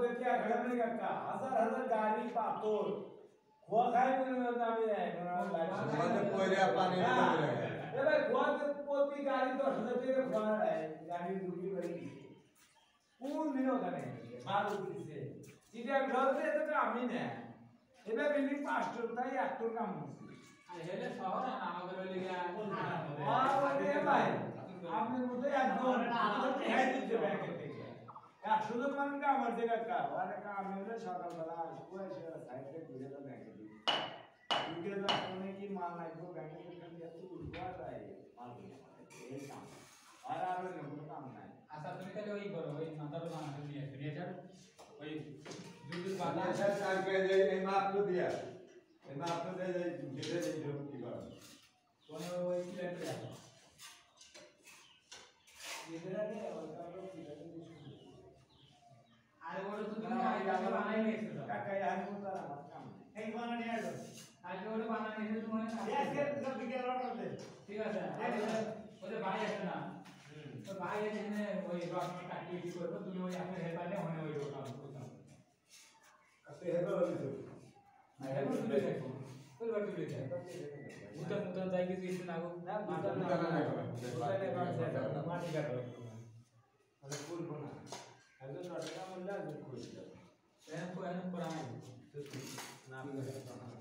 দেখি ঘরে মানে কাকা হাজার হাজার গাড়ি পাথর খোয়া খাই বলে দামি যায় মানে কইরা পানি দিতে এ ভাই খোয়া প্রতি গাড়ি 10,000 টাকা খোয়া গাড়ি রুগী বাড়ি কোন দিন ওখানে মাল উঠছে এটা ঘরে তো আমি না এবার বিল্ডিং 5 তাই 1 কাম হচ্ছে হেলে শহর আমাদের লিগা আরে ভাই আপনি মধ্যে একদম হাই দিতে ব্যাংকে থেকে আর শুধু মানে আমার জায়গা কাজ আরে কাম হলে সকালবেলা আসবো এসে সাইডে ঘুরে তো ব্যাংকে দিই দুটো না কোনে কি মাল নাইবো ব্যাংকে থেকে এত উড়বা যায় মাল এই কাম আর কোনো কাম নাই আচ্ছা তুমি তাহলে ওই করো ওই মাথার বানাতে নিয়ে যাও ওই দুধ বানা বাতাসা কাকে যে এই মাপ তো দিয়া এই মাপ তো দেই গেলে এই জন্য কি কর কোন ওই প্লেট রাখো এদেরকে ওটাও কিভাবে আর ওটা তো তুমি আগে বানাই নিয়েছো কাকা আর কোন আমার কাম এই বানা নিয়ে আসো আগে ওটা বানাই নিয়েছো তুমি আজকে সব বিকেল অর্ডার দে ঠিক আছে ওদের ভাই আছে না তো ভাই এখানে ওই রকম কাটিয়ে করবো তুমি ওই আপনার হেল্পারে ওখানে ওই রকম করতাম আতে হেলো হইতো হেল্পার তুলে দেখো তুলবার তুলে দেখো মুতন মুতন যাই কিছু ইস্যু না গো না মাথা বুঝা না না করে বুঝা না মাটি কাটো তাহলে করবো না একজন টাকা মূল্য একজন খুঁজে এরকম এরকম করা হয় না